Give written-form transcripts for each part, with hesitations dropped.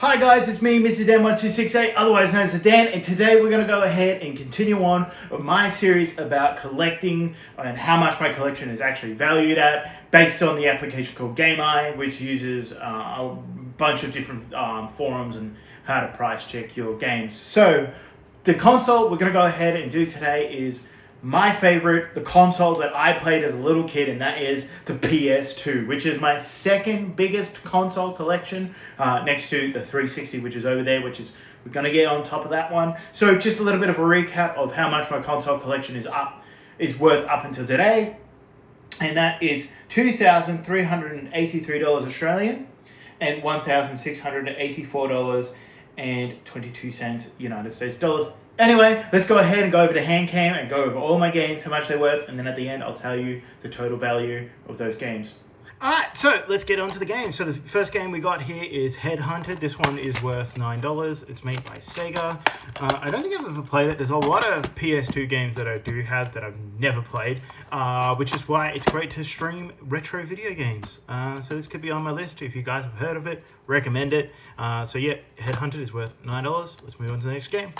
Hi guys, it's me, Mr. Dan1268, otherwise known as the Dan, and today we're going to go ahead and continue on with my series about collecting and how much my collection is actually valued at, based on the application called Gameye, which uses a bunch of different forums and how to price check your games. So, the console we're going to go ahead and do today is my favorite, the console that I played as a little kid, and that is the PS2, which is my second biggest console collection, next to the 360, which is over there, which is, we're going to get on top of that one. So just a little bit of a recap of how much my console collection is worth up until today, and that is $2,383 Australian and $1,684.22 United States dollars. Anyway, let's go ahead and go over to Handcam and go over all my games, how much they're worth, and then at the end I'll tell you the total value of those games. Alright, so let's get on to the game. So the first game we got here is Headhunted. This one is worth $9. It's made by Sega. I don't think I've ever played it. There's a lot of PS2 games that I do have that I've never played, which is why it's great to stream retro video games. So this could be on my list. If you guys have heard of it, recommend it. So yeah, Headhunted is worth $9. Let's move on to the next game.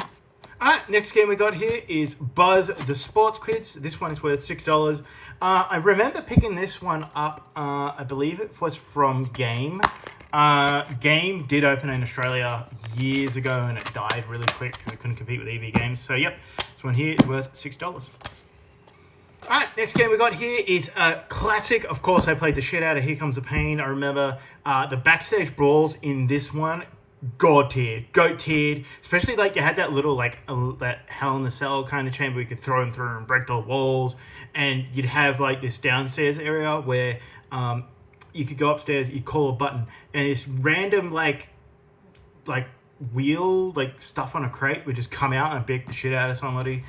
Alright, next game we got here is Buzz the Sports Quiz. This one is worth $6. I remember picking this one up, I believe it was from Game. Game did open in Australia years ago and it died really quick because it couldn't compete with EV games. So yep, this one here is worth $6. Alright, next game we got here is a classic. Of course, I played the shit out of Here Comes the Pain. I remember the backstage brawls in this one. God tiered, goat tiered, especially like you had that little that Hell in the Cell kind of chamber you could throw them through and break the walls, and you'd have like this downstairs area where you could go upstairs, you call a button, and this random like wheel stuff on a crate would just come out and beat the shit out of somebody.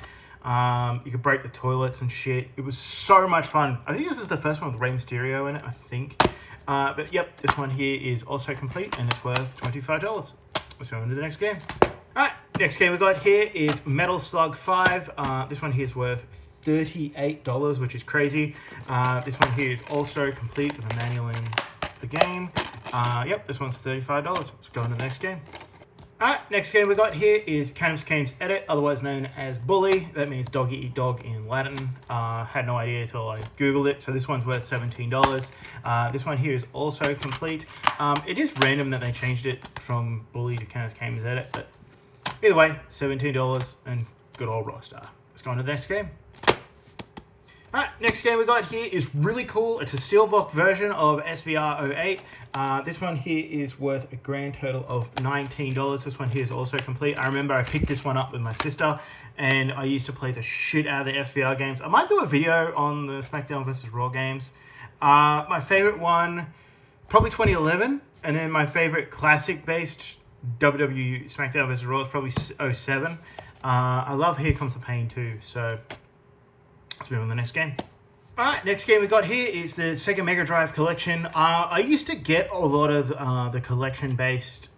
You could break the toilets and shit. It was so much fun. I think this is the first one with Rey Mysterio in it, I think. But yep, this one here is also complete and it's worth $25. Let's go into the next game. Alright, next game we got here is Metal Slug 5. This one here is worth $38, which is crazy. This one here is also complete with a manual in the game. Yep, this one's $35. Let's go into the next game. Alright, next game we got here is Canis Cane's Edit, otherwise known as Bully. That means doggy eat dog in Latin. Had no idea until I googled it, so this one's worth $17. This one here is also complete. It is random that they changed it from Bully to Canis Cane's Edit, but either way, $17 and good old Rockstar. Let's go on to the next game. Alright, next game we got here is really cool. It's a Steelbook version of SVR 08. This one here is worth a grand total of $19. This one here is also complete. I remember I picked this one up with my sister, and I used to play the shit out of the SVR games. I might do a video on the SmackDown vs. Raw games. My favorite one, probably 2011, and then my favorite classic-based WWE SmackDown vs. Raw is probably 07. I love Here Comes the Pain too, so let's move on to the next game. Alright, next game we got here is the Sega Mega Drive collection. I used to get a lot of the collection-based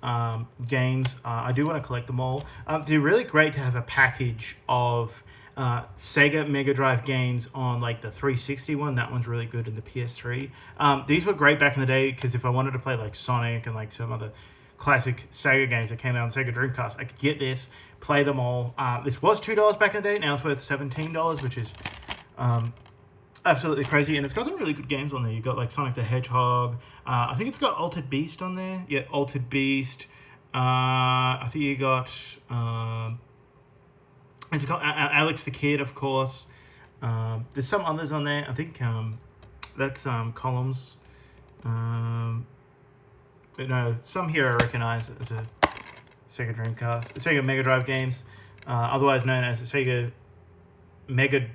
games. I do want to collect them all. They're really great to have a package of Sega Mega Drive games on like the 360 one. That one's really good in the PS3. These were great back in the day because if I wanted to play like Sonic and like some other classic Sega games that came out on Sega Dreamcast, I could get this, play them all. This was $2 back in the day. Now it's worth $17, which is absolutely crazy, and it's got some really good games on there. You've got like Sonic the Hedgehog. I think it's got Altered Beast on there. Yeah, Altered Beast. I think you got it's got Alex the Kid, of course. There's some others on there. I think that's Columns. But no, some here I recognize as a Sega Dreamcast, Sega Mega Drive games, otherwise known as the Sega Mega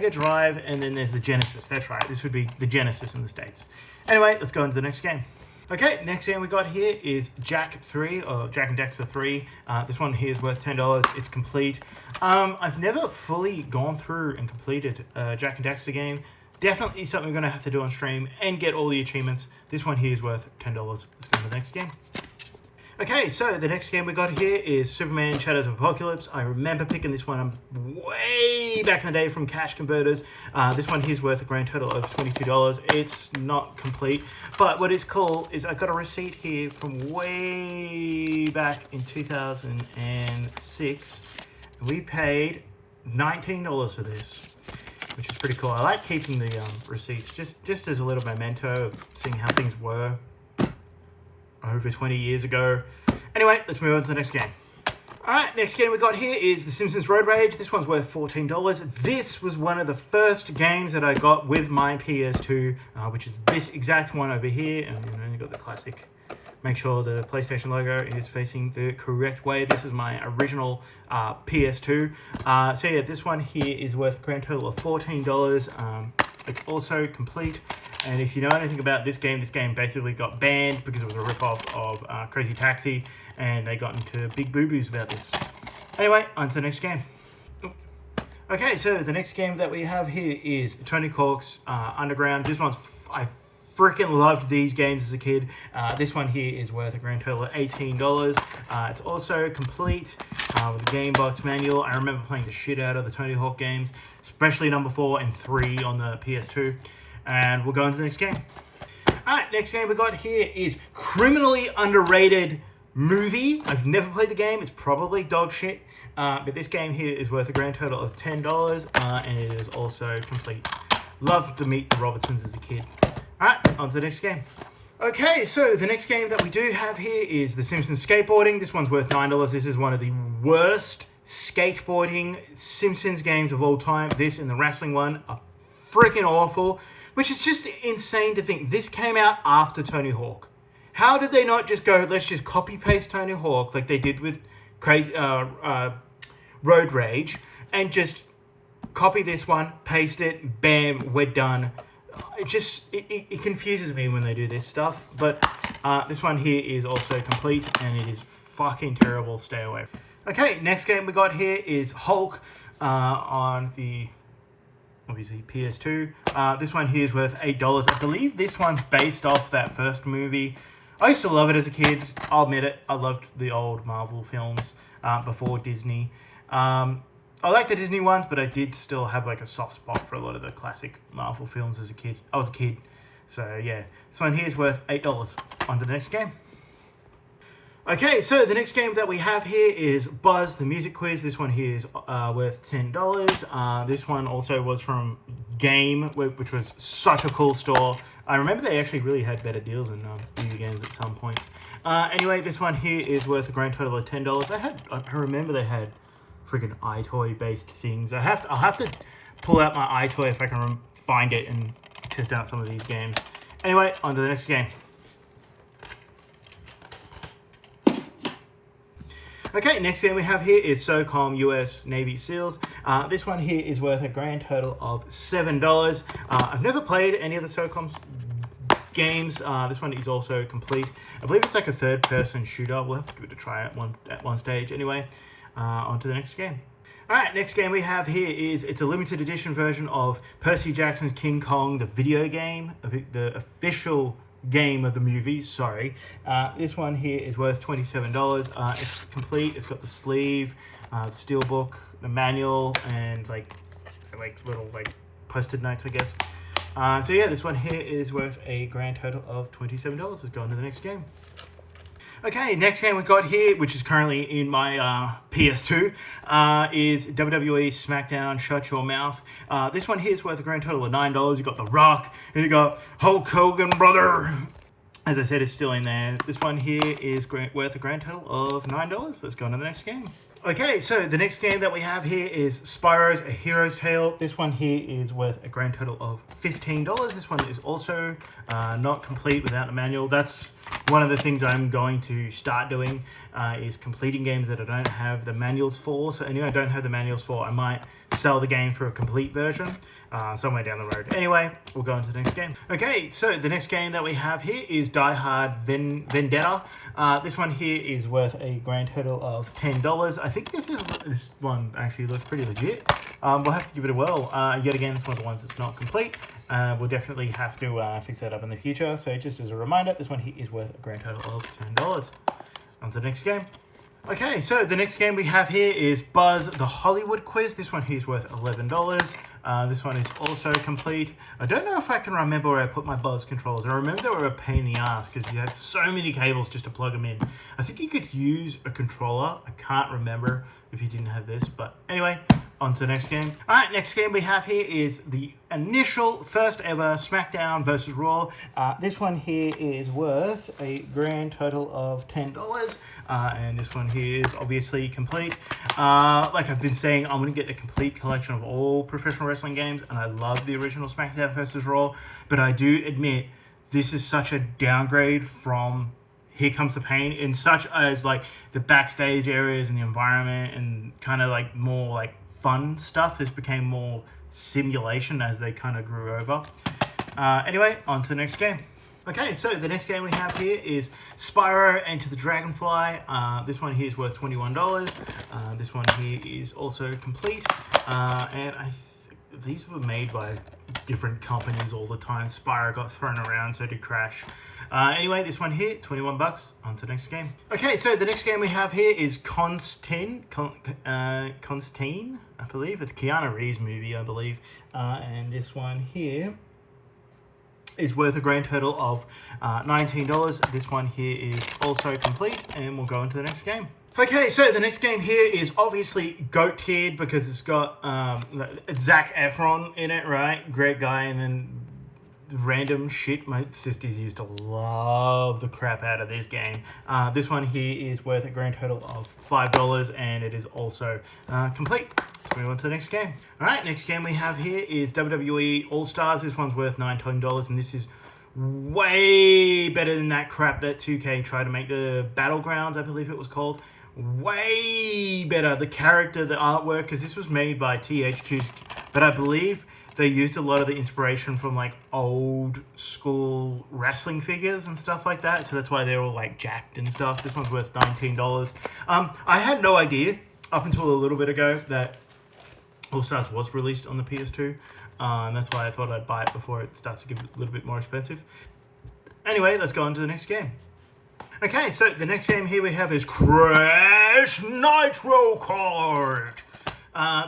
Drive, and then there's the Genesis. That's right, this would be the Genesis in the States. Anyway, let's go into the next game. Okay, next game we got here is Jak 3, or Jak and Daxter 3. This one here is worth $10. It's complete. I've never fully gone through and completed a Jak and Daxter game. Definitely something we're going to have to do on stream and get all the achievements. This one here is worth $10. Let's go to the next game. Okay, so the next game we got here is Superman Shadows of Apocalypse. I remember picking this one way back in the day from Cash Converters. This one here's worth a grand total of $22. It's not complete, but what is cool is I got a receipt here from way back in 2006. And we paid $19 for this, which is pretty cool. I like keeping the receipts just as a little memento of seeing how things were over 20 years ago. Anyway, let's move on to the next game. Alright, next game we got here is The Simpsons Road Rage. This one's worth $14. This was one of the first games that I got with my PS2, which is this exact one over here. And you got the classic, make sure the PlayStation logo is facing the correct way. This is my original PS2. So yeah, this one here is worth a grand total of $14. It's also complete. And if you know anything about this game basically got banned because it was a rip-off of Crazy Taxi, and they got into big boo-boos about this. Anyway, on to the next game. Okay, so the next game that we have here is Tony Hawk's Underground. This one's, I freaking loved these games as a kid. This one here is worth a grand total of $18. It's also complete with a game box manual. I remember playing the shit out of the Tony Hawk games, especially number 4 and 3 on the PS2. And we'll go into the next game. Alright, next game we got here is criminally underrated movie. I've never played the game. It's probably dog shit. But this game here is worth a grand total of $10. And it is also complete. Loved to meet the Robertsons as a kid. Alright, on to the next game. Okay, so the next game that we do have here is The Simpsons Skateboarding. This one's worth $9. This is one of the worst skateboarding Simpsons games of all time. This and the wrestling one are freaking awful. Which is just insane to think. This came out after Tony Hawk. How did they not just go, let's just copy-paste Tony Hawk like they did with Road Rage, and just copy this one, paste it, bam, we're done. It confuses me when they do this stuff. But this one here is also complete, and it is fucking terrible. Stay away. Okay, next game we got here is Hulk on the... obviously PS2. This one here is worth $8. I believe this one's based off that first movie. I used to love it as a kid. I'll admit it. I loved the old Marvel films before Disney. I like the Disney ones, but I did still have like a soft spot for a lot of the classic Marvel films as a kid. I was a kid. So yeah, this one here is worth $8. On to the next game. Okay, so the next game that we have here is Buzz, the Music Quiz. This one here is worth $10. This one also was from Game, which was such a cool store. I remember they actually really had better deals in video games at some points. Anyway, this one here is worth a grand total of $10. I remember they had freaking iToy-based things. I'll have to pull out my iToy if I can find it and test out some of these games. Anyway, on to the next game. Okay, next game we have here is SOCOM US Navy SEALs. This one here is worth a grand total of $7. I've never played any of the SOCOM games. This one is also complete. I believe it's like a third-person shooter. We'll have to give it a try at one stage. Anyway, on to the next game. Alright, next game we have here is, it's a limited edition version of Percy Jackson's King Kong, the video game, the official game of the movie, sorry. This one here is worth $27. It's complete. It's got the sleeve, the steelbook, the manual, and like little post-it notes, I guess. So yeah, this one here is worth a grand total of $27. Let's go on to the next game. Okay, next game we got here, which is currently in my PS2, is WWE SmackDown Shut Your Mouth. This one here is worth a grand total of $9. You got The Rock, and you got Hulk Hogan, brother. As I said, it's still in there. This one here is worth a grand total of $9. Let's go on to the next game. Okay, so the next game that we have here is Spyro's A Hero's Tale. This one here is worth a grand total of $15. This one is also not complete without the manual. That's one of the things I'm going to start doing, is completing games that I don't have the manuals for. So anyway, I don't have the manuals for, I might sell the game for a complete version somewhere down the road. Anyway, we'll go into the next game. Okay, so the next game that we have here is Die Hard Vendetta. This one here is worth a grand total of $10. I think this one actually looks pretty legit. We'll have to give it a whirl. Yet again, it's one of the ones that's not complete. We'll definitely have to fix that up in the future. So just as a reminder, this one here is worth a grand total of $10. On to the next game. Okay, so the next game we have here is Buzz the Hollywood Quiz. This one here is worth $11. This one is also complete. I don't know if I can remember where I put my Buzz controllers. I remember they were a pain in the ass because you had so many cables just to plug them in. I think you could use a controller. I can't remember if you didn't have this, but anyway, on to the next game. All right, next game we have here is the initial first ever SmackDown versus Raw. This one here is worth a grand total of $10. And this one here is obviously complete. Like I've been saying, I'm going to get a complete collection of all professional wrestling games, and I love the original SmackDown versus Raw, but I do admit this is such a downgrade from Here Comes the Pain, in such as like the backstage areas and the environment and kind of like more like fun stuff has become more simulation as they kind of grew over. Anyway, on to the next game. Okay, so the next game we have here is Spyro Enter the Dragonfly. This one here is worth $21. This one here is also complete. And these were made by different companies all the time. Spyro got thrown around, so did Crash. Anyway, this one here, $21. On to the next game. Okay, so the next game we have here is Constantine, I believe. It's Keanu Reeves' movie, I believe. And this one here is worth a grand total of $19. This one here is also complete, and we'll go into the next game. Okay, so the next game here is obviously GOAT tiered because it's got Zac Efron in it, right? Great guy, and then random shit. My sisters used to love the crap out of this game. This one here is worth a grand total of $5, and it is also complete. Let's move on to the next game. All right, next game we have here is WWE All-Stars. This one's worth $19, and this is way better than that crap that 2K tried to make. The Battlegrounds, I believe it was called. Way better. The character, the artwork, because this was made by THQ, but I believe they used a lot of the inspiration from like old school wrestling figures and stuff like that. So that's why they're all like jacked and stuff. This one's worth $19. I had no idea up until a little bit ago that All Stars was released on the PS2. And that's why I thought I'd buy it before it starts to get a little bit more expensive. Anyway, let's go on to the next game. Okay, so the next game here we have is Crash Nitro Kart.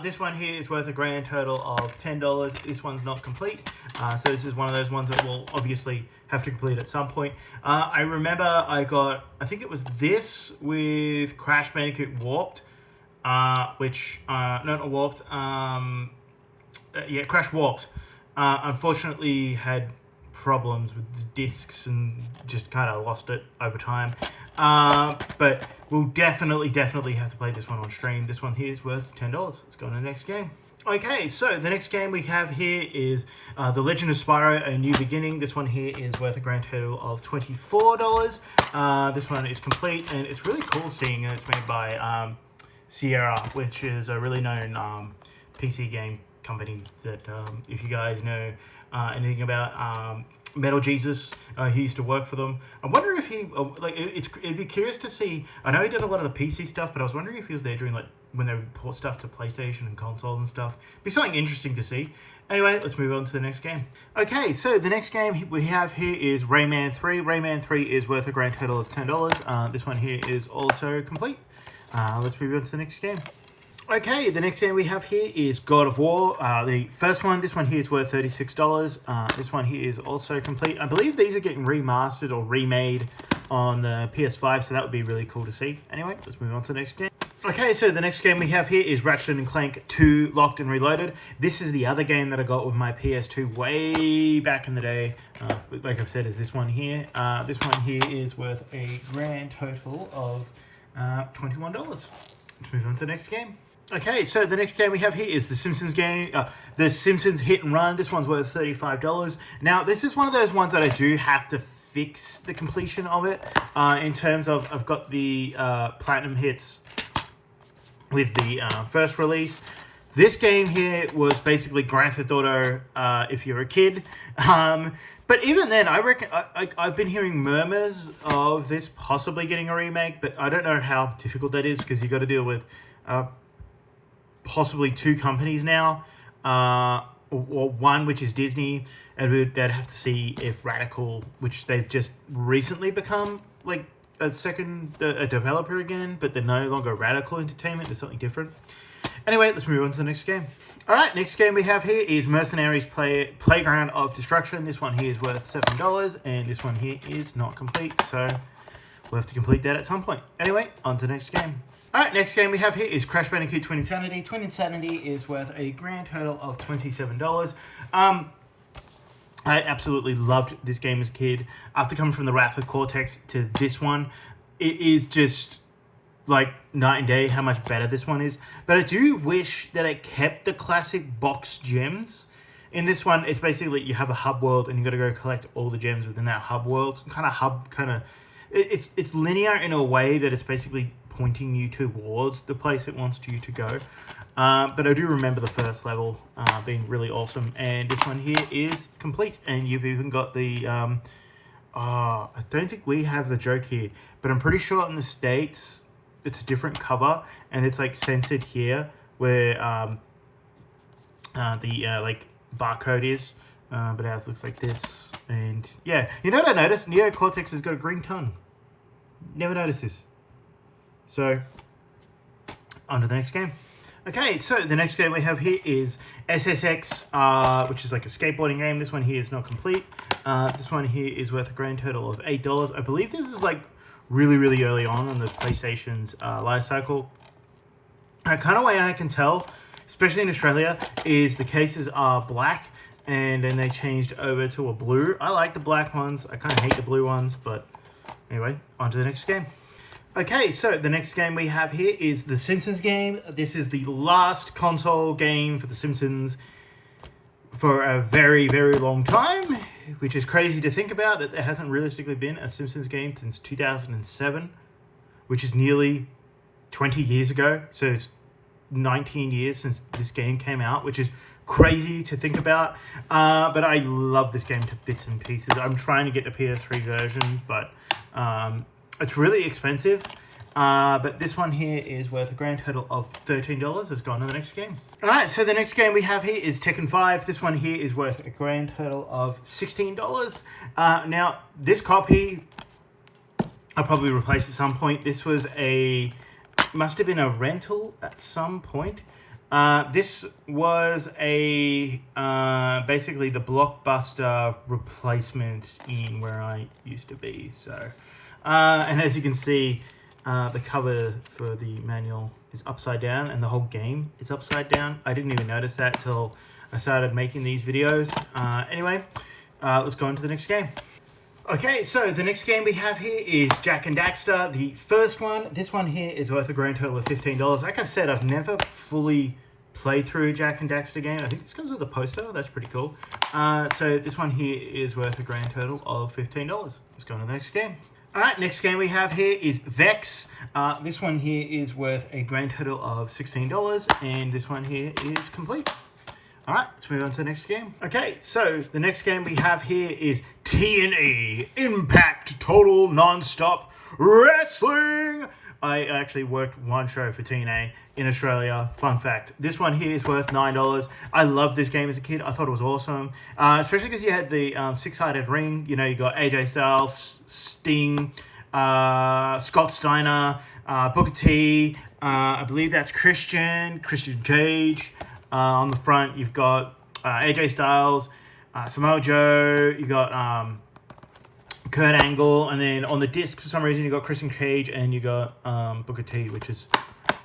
This one here is worth a grand total of $10. This one's not complete. So this is one of those ones that we'll obviously have to complete at some point. I remember I think it was this with Crash Bandicoot Warped. Crash Warped. Unfortunately had problems with the discs and just kind of lost it over time. But we'll definitely have to play this one on stream. This one here is worth $10. Let's go on to the next game. Okay, so the next game we have here is The Legend of Spyro: A New Beginning. This one here is worth a grand total of $24. This one is complete, and it's really cool seeing it's made by Sierra, which is a really known PC game company that if you guys know anything about Metal Jesus, he used to work for them. I wonder if he it'd be curious to see. I know he did a lot of the PC stuff, but I was wondering if he was there during like when they would port stuff to PlayStation and consoles and stuff. Be something interesting to see. Anyway, let's move on to the next game. Okay, so the next game we have here is Rayman 3. Rayman 3 is worth a grand total of $10. This one here is also complete. Let's move on to the next game. Okay, the next game we have here is God of War. The first one, this one here is worth $36. This one here is also complete. I believe these are getting remastered or remade on the PS5, so that would be really cool to see. Anyway, let's move on to the next game. Okay, so the next game we have here is Ratchet & Clank 2 Locked and Reloaded. This is the other game that I got with my PS2 way back in the day. Like I've said, is this one here. This one here is worth a grand total of $21. Let's move on to the next game. Okay, so the next game we have here is the Simpsons game, the Simpsons Hit and Run. This one's worth $35. Now, this is one of those ones that I do have to fix the completion of it. In terms of, I've got the platinum hits with the first release. This game here was basically Grand Theft Auto if you're a kid. But even then, I reckon I've been hearing murmurs of this possibly getting a remake, but I don't know how difficult that is because you got to deal with possibly two companies now, or one which is Disney, and they'd have to see if Radical, which they've just recently become like a developer again, but they're no longer Radical Entertainment. There's something different. Anyway, let's move on to the next game. All right, next game we have here is Mercenaries Playground of Destruction. This one here is worth $7, and this one here is not complete, so we'll have to complete that at some point. Anyway, on to the next game. All right, next game we have here is Crash Bandicoot Twin Insanity. Twin Insanity is worth a grand total of $27. I absolutely loved this game as a kid. After coming from the Wrath of Cortex to this one, it is just like night and day how much better this one is. But I do wish that it kept the classic box gems. In this one, it's basically you have a hub world and you got to go collect all the gems within that hub world. It's linear in a way that it's basically pointing you towards the place it wants you to go. But I do remember the first level being really awesome. And this one here is complete. And you've even got the... I don't think we have the joke here. But I'm pretty sure in the States, it's a different cover. And it's like censored here where the barcode is. But ours looks like this. And yeah, you know what I noticed? Neo Cortex has got a green tongue. Never noticed this. So, on to the next game. Okay, so the next game we have here is SSX, which is like a skateboarding game. This one here is not complete. This one here is worth a grand total of $8. I believe this is like really, really early on the PlayStation's life cycle. Kind of way I can tell, especially in Australia, is the cases are black and then they changed over to a blue. I like the black ones. I kind of hate the blue ones, but anyway, on to the next game. Okay, so the next game we have here is the Simpsons game. This is the last console game for the Simpsons for a very, very long time, which is crazy to think about that there hasn't realistically been a Simpsons game since 2007, which is nearly 20 years ago. So it's 19 years since this game came out, which is crazy to think about. But I love this game to bits and pieces. I'm trying to get the PS3 version, but... it's really expensive, but this one here is worth a grand total of $13. Let's go on to the next game. All right, so the next game we have here is Tekken 5. This one here is worth a grand total of $16. Now, this copy, I'll probably replace at some point. This was must have been a rental at some point. This was basically the Blockbuster replacement in where I used to be, so... and as you can see, the cover for the manual is upside down and the whole game is upside down. I didn't even notice that till I started making these videos. Anyway, let's go on to the next game. Okay, so the next game we have here is Jak and Daxter, the first one. This one here is worth a grand total of $15. Like I've said, I've never fully played through Jak and Daxter game. I think this comes with a poster. That's pretty cool. So this one here is worth a grand total of $15. Let's go on to the next game. All right, next game we have here is Vex. This one here is worth a grand total of $16, and this one here is complete. All right, let's move on to the next game. Okay, so the next game we have here is TNA, Impact Total Nonstop Wrestling. I actually worked one show for TNA in Australia. Fun fact. This one here is worth $9. I loved this game as a kid. I thought it was awesome. Especially because you had the six-sided ring. You know, you got AJ Styles, Sting, Scott Steiner, Booker T. I believe that's Christian Cage. On the front, you've got AJ Styles, Samoa Joe. You got... Kurt Angle, and then on the disc for some reason you got Christian Cage and you got Booker T, which is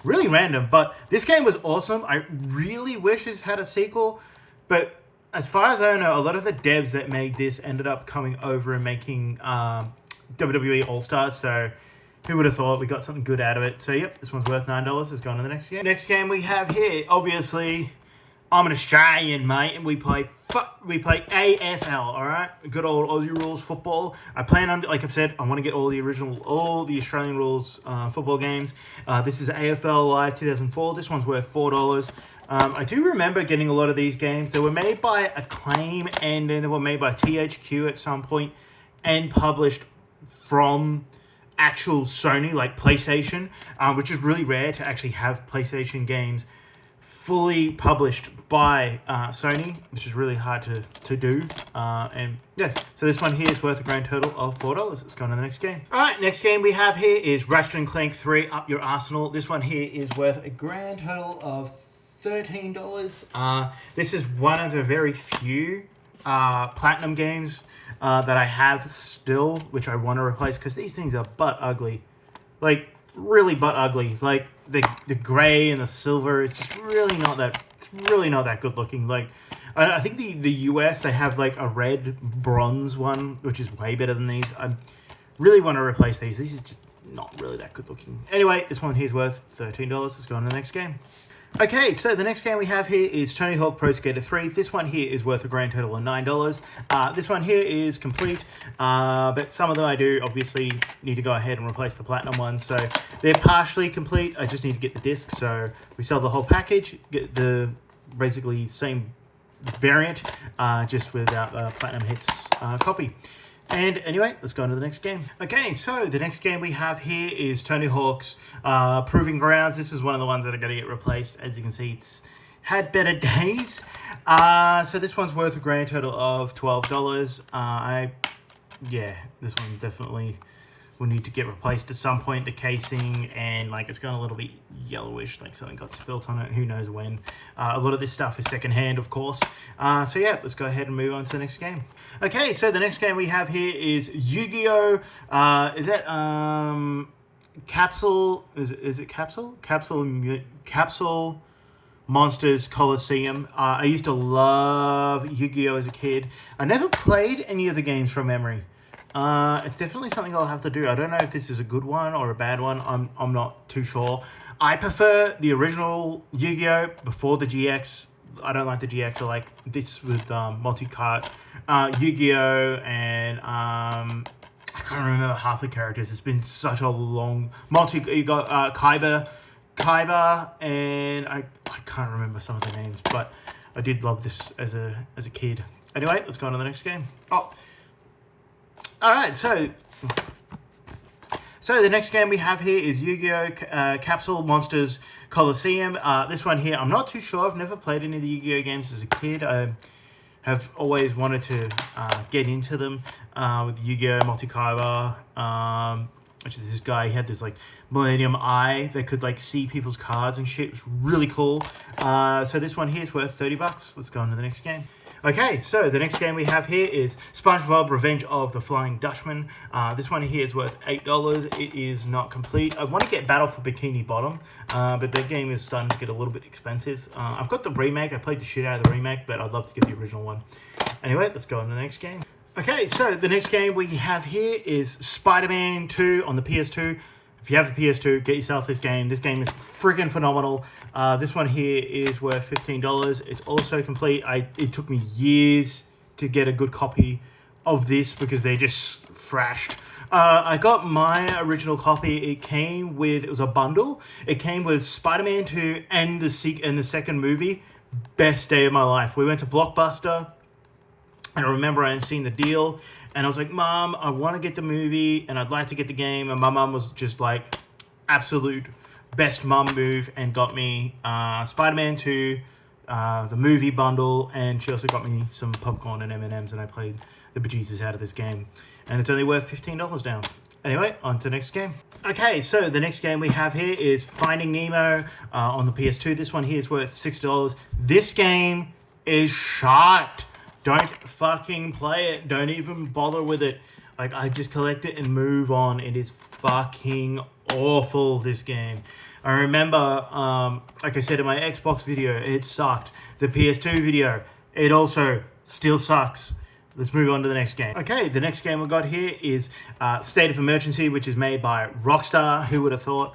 really random. But this game was awesome. I really wish this had a sequel, but as far as I know, a lot of the devs that made this ended up coming over and making WWE All Stars. So who would have thought? We got something good out of it. So yep, this one's worth $9. Let's go on to the next game. Next game we have here, obviously, I'm an Australian, mate, and we play AFL, all right? Good old Aussie rules football. I plan on, like I've said, I want to get all the Australian rules football games. This is AFL Live 2004. This one's worth $4. I do remember getting a lot of these games. They were made by Acclaim, and then they were made by THQ at some point, and published from actual Sony, like PlayStation, which is really rare to actually have PlayStation games fully published by Sony, which is really hard to do. And yeah, so this one here is worth a grand total of $4. Let's go on to the next game. All right, next game we have here is Ratchet & Clank 3 Up Your Arsenal. This one here is worth a grand total of $13. This is one of the very few platinum games that I have still, which I want to replace, because these things are butt ugly. Like, really butt ugly. Like, the gray and the silver, it's just really not that, it's really not that good looking. Like, I think the US, they have like a red bronze one, which is way better than these. I really want to replace these. These is just not really that good looking. Anyway, this one here is worth $13. Let's go on to the next game. Okay, so the next game we have here is Tony Hawk Pro Skater 3. This one here is worth a grand total of $9. This one here is complete, but some of them I do obviously need to go ahead and replace the platinum ones. So they're partially complete. I just need to get the disc. So we sell the whole package, get the basically same variant, just without the platinum hits copy. And anyway, let's go on to the next game. Okay, so the next game we have here is Tony Hawk's Proving Grounds. This is one of the ones that are going to get replaced. As you can see, it's had better days. So this one's worth a grand total of $12. Yeah, this one definitely will need to get replaced at some point. The casing and like it's gone a little bit yellowish, like something got spilt on it. Who knows when? A lot of this stuff is secondhand, of course. So yeah, let's go ahead and move on to the next game. Okay, so the next game we have here is Yu-Gi-Oh! Is that Capsule? Is it Capsule? Capsule Monsters Coliseum. I used to love Yu-Gi-Oh! As a kid. I never played any of the games from memory. It's definitely something I'll have to do. I don't know if this is a good one or a bad one. I'm not too sure. I prefer the original Yu-Gi-Oh! Before the GX. I don't like the GX. I like this with multi-card Yu-Gi-Oh! And I can't remember half the characters. It's been such a long you got Kaiba, and I can't remember some of the names, but I did love this as a kid. Anyway, let's go on to the next game. Oh. Alright, so the next game we have here is Yu-Gi-Oh! Capsule Monsters Coliseum. This one here, I'm not too sure. I've never played any of the Yu-Gi-Oh! Games as a kid. I have always wanted to get into them with Yu-Gi-Oh! Multi-Kaiba, which is this guy. He had this like Millennium Eye that could like see people's cards and shit. It was really cool. So this one here is worth $30. Let's go on to the next game. Okay, so the next game we have here is SpongeBob Revenge of the Flying Dutchman. This one here is worth $8. It is not complete. I want to get Battle for Bikini Bottom, but that game is starting to get a little bit expensive. I've got the remake. I played the shit out of the remake, but I'd love to get the original one. Anyway, let's go on to the next game. Okay, so the next game we have here is Spider-Man 2 on the PS2. If you have a PS2, get yourself this game. This game is freaking phenomenal. This one here is worth $15. It's also complete. It took me years to get a good copy of this because they're just thrashed. I got my original copy. It was a bundle. It came with Spider-Man 2 and the second movie. Best day of my life. We went to Blockbuster, and I remember I had seen the deal. And I was like, Mom, I want to get the movie and I'd like to get the game. And my mom was just like, absolute best mom move, and got me Spider-Man 2, the movie bundle. And she also got me some popcorn and M&Ms, and I played the bejesus out of this game. And it's only worth $15 now. Anyway, on to the next game. Okay, so the next game we have here is Finding Nemo on the PS2. This one here is worth $6. This game is shot. Don't fucking play it. Don't even bother with it. Like, I just collect it and move on. It is fucking awful, this game. I remember, like I said in my Xbox video, it sucked. The PS2 video, it also still sucks. Let's move on to the next game. Okay, the next game we got here is State of Emergency, which is made by Rockstar. Who would have thought?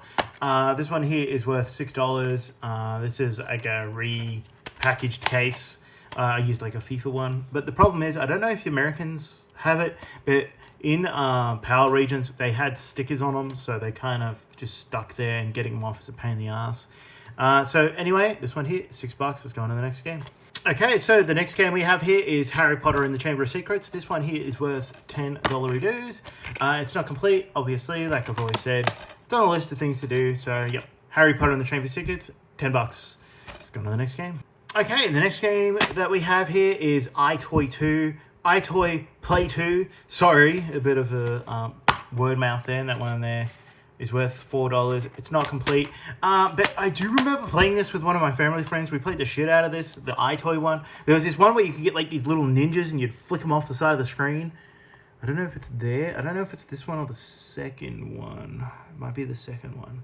This one here is worth $6. This is like a repackaged case. I used like a FIFA one, but the problem is I don't know if the Americans have it, but in PAL regions they had stickers on them, so they kind of just stuck there, and getting them off is a pain in the ass. So anyway, this one here, $6. Let's go on to the next game. Okay, so the next game we have here is Harry Potter and the Chamber of Secrets. This one here is worth $10 dues. It's not complete, obviously, like I've always said. It's on a list of things to do, so yep. Harry Potter and the Chamber of Secrets, $10. Let's go on to the next game. Okay, the next game that we have here is iToy 2. iToy Play 2. Sorry, a bit of a word mouth there. That one there is worth $4. It's not complete. But I do remember playing this with one of my family friends. We played the shit out of this, the iToy one. There was this one where you could get like these little ninjas and you'd flick them off the side of the screen. I don't know if it's there. I don't know if it's this one or the second one. It might be the second one.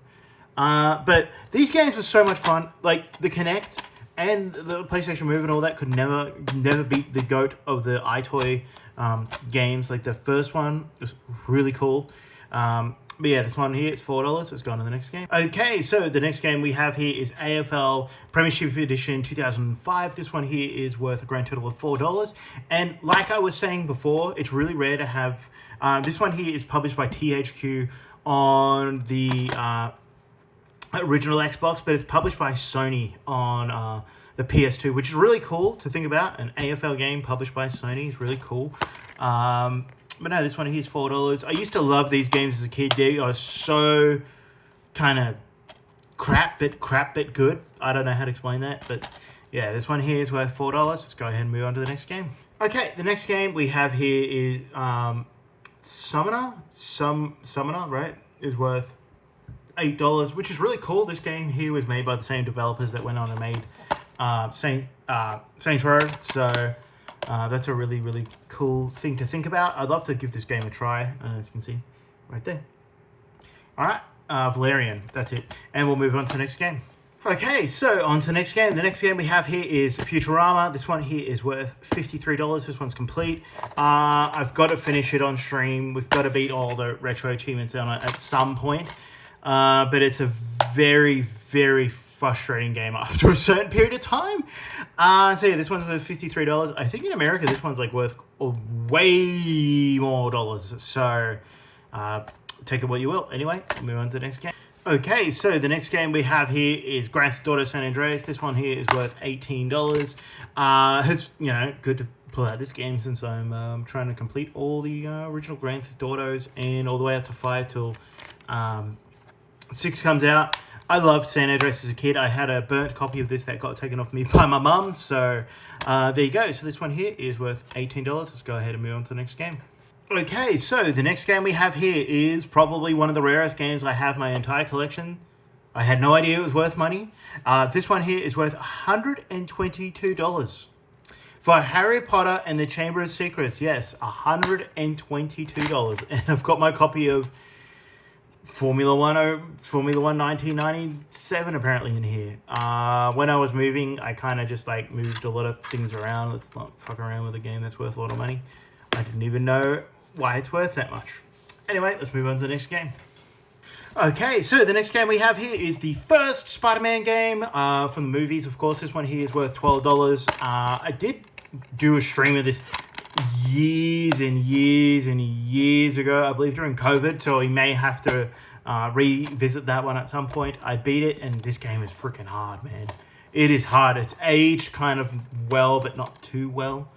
But these games were so much fun. Like the Kinect and the PlayStation Move and all that could never beat the GOAT of the iToy games. Like the first one was really cool. But yeah, this one here is $4. Let's go on to the next game. Okay, so the next game we have here is AFL Premiership Edition 2005. This one here is worth a grand total of $4. And like I was saying before, it's really rare to have... this one here is published by THQ on the original Xbox, but it's published by Sony on the PS2, which is really cool to think about. An AFL game published by Sony is really cool. But no, this one here is $4. I used to love these games as a kid. They are so kind of crap but good. I don't know how to explain that, but yeah, this one here is worth $4. Let's go ahead and move on to the next game. Okay, the next game we have here is Summoner, right? Is worth $8, which is really cool. This game here was made by the same developers that went on and made Saints Row, so that's a really, really cool thing to think about. I'd love to give this game a try, as you can see right there. All right, Valerian, that's it. And we'll move on to the next game. Okay, so on to the next game. The next game we have here is Futurama. This one here is worth $53. This one's complete. I've got to finish it on stream. We've got to beat all the retro achievements on it at some point. But it's a very, very frustrating game after a certain period of time. So yeah, this one's worth $53. I think in America this one's like worth way more dollars. So take it what you will. Anyway, move on to the next game. Okay, so the next game we have here is Grand Theft Auto San Andreas. This one here is worth $18. It's, you know, good to pull out this game since I'm trying to complete all the original Grand Theft Autos and all the way up to 5 till 6 comes out. I loved San Andreas as a kid. I had a burnt copy of this that got taken off me by my mum. So there you go. So this one here is worth $18. Let's go ahead and move on to the next game. Okay, so the next game we have here is probably one of the rarest games I have in my entire collection. I had no idea it was worth money. This one here is worth $122. For Harry Potter and the Chamber of Secrets, yes, $122. And I've got my copy of Formula One 1997 apparently in here. When I was moving, I kind of just like moved a lot of things around. Let's not fuck around with a game that's worth a lot of money. I didn't even know why it's worth that much. Anyway, let's move on to the next game. Okay, so the next game we have here is the first Spider-Man game from the movies. Of course, this one here is worth $12. I did do a stream of this years and years and years ago, I believe during COVID, so we may have to revisit that one at some point. I beat it, and this game is freaking hard, man. It is hard. It's aged kind of well, but not too well.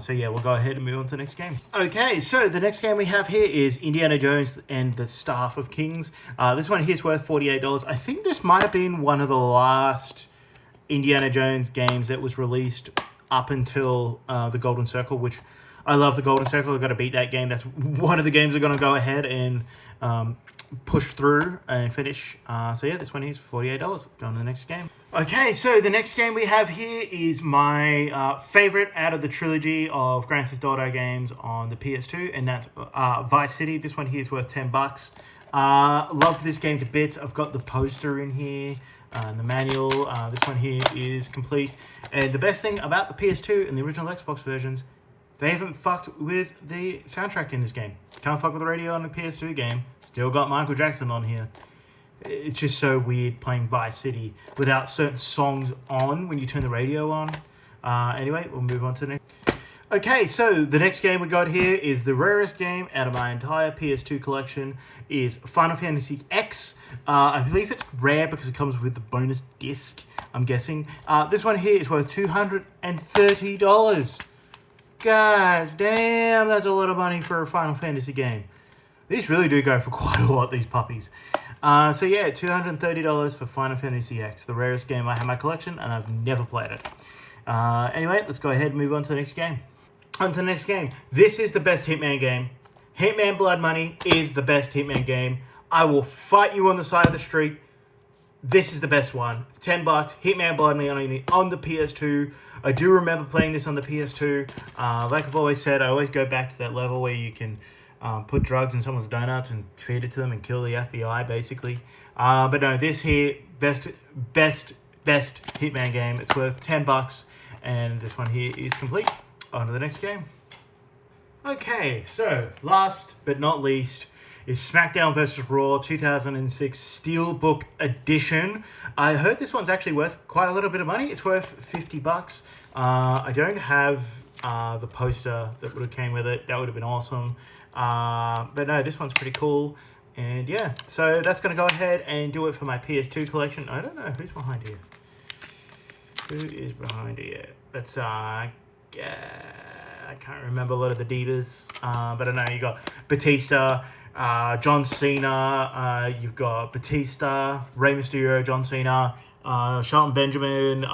So yeah, we'll go ahead and move on to the next game. Okay, so the next game we have here is Indiana Jones and the Staff of Kings. This one here is worth $48. I think this might have been one of the last Indiana Jones games that was released up until the Golden Circle, which I love the Golden Circle. I've got to beat that game. That's one of the games I'm going to go ahead and push through and finish. So yeah, this one is $48. Go on to the next game. Okay, so the next game we have here is my favorite out of the trilogy of Grand Theft Auto games on the PS2, and that's Vice City. This one here is worth $10. Love this game to bits. I've got the poster in here. The manual. This one here is complete. And the best thing about the PS2 and the original Xbox versions, they haven't fucked with the soundtrack in this game. Can't fuck with the radio on the PS2 game. Still got Michael Jackson on here. It's just so weird playing Vice City without certain songs on when you turn the radio on. Anyway, we'll move on to the next. Okay, so the next game we got here is the rarest game out of my entire PS2 collection, is Final Fantasy X. I believe it's rare because it comes with the bonus disc, I'm guessing. This one here is worth $230. God damn, that's a lot of money for a Final Fantasy game. These really do go for quite a lot, these puppies. So yeah, $230 for Final Fantasy X, the rarest game I have in my collection, and I've never played it. Anyway, let's go ahead and move on to the next game. On to the next game. This is the best Hitman game. Hitman Blood Money is the best Hitman game. I will fight you on the side of the street. This is the best one. It's $10. Hitman Blood Money on the PS2. I do remember playing this on the PS2. Like I've always said, I always go back to that level where you can put drugs in someone's donuts and feed it to them and kill the FBI, basically. But no, this here, best Hitman game. It's worth $10, and this one here is complete. On to the next game. Okay, so last but not least is SmackDown vs. Raw 2006 Steelbook Edition. I heard this one's actually worth quite a little bit of money. It's worth $50. I don't have the poster that would have came with it. That would have been awesome. But no, this one's pretty cool. And yeah, so that's going to go ahead and do it for my PS2 collection. I don't know who's behind here. Who is behind here? That's I can't remember a lot of the divas, but I know you got Batista, John Cena, you've got Batista, Rey Mysterio, John Cena, Shelton Benjamin,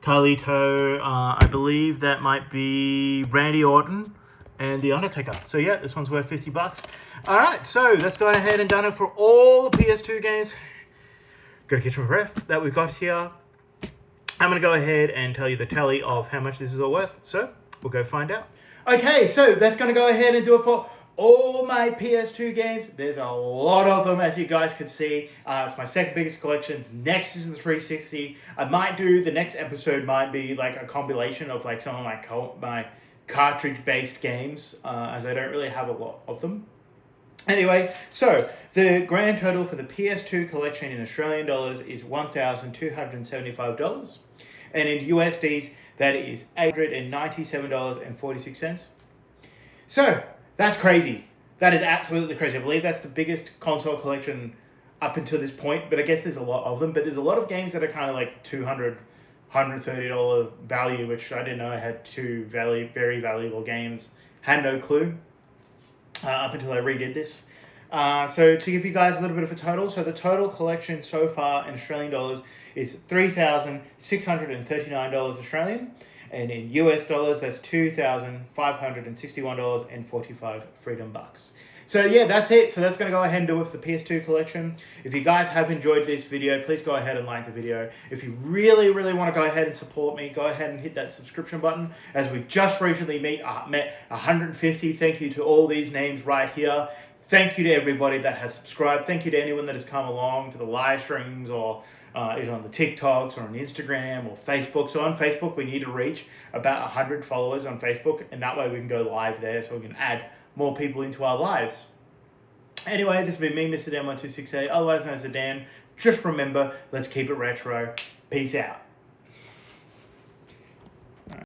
Carlito, I believe that might be Randy Orton, and The Undertaker. So yeah, this one's worth $50. All right, so let's go ahead and done it for all the PS2 games. Gotta catch my breath that we've got here. I'm going to go ahead and tell you the tally of how much this is all worth. So we'll go find out. Okay, so that's going to go ahead and do it for all my PS2 games. There's a lot of them, as you guys could see. It's my second biggest collection. Next is the 360. I might do, the next episode might be like a compilation of like some of my cartridge-based games, as I don't really have a lot of them. Anyway, so the grand total for the PS2 collection in Australian dollars is $1,275. And in USDs, that is $897.46. So, that's crazy. That is absolutely crazy. I believe that's the biggest console collection up until this point, but I guess there's a lot of them. But there's a lot of games that are kind of like $200, $130 value, which I didn't know I had two very valuable games. Had no clue up until I redid this. So to give you guys a little bit of a total, so the total collection so far in Australian dollars is $3,639 Australian, and in US dollars that's $2,561.45 freedom bucks. So yeah, that's it. So that's going to go ahead and do it for the PS2 collection. If you guys have enjoyed this video, please go ahead and like the video. If you really want to go ahead and support me, go ahead and hit that subscription button. As we just recently met 150. Thank you to all these names right here. Thank you to everybody that has subscribed. Thank you to anyone that has come along to the live streams or is on the TikToks or on Instagram or Facebook. So on Facebook, we need to reach about 100 followers on Facebook, and that way we can go live there so we can add more people into our lives. Anyway, this has been me, Mr. Dan1268, otherwise known as the Dan. Just remember, let's keep it retro. Peace out.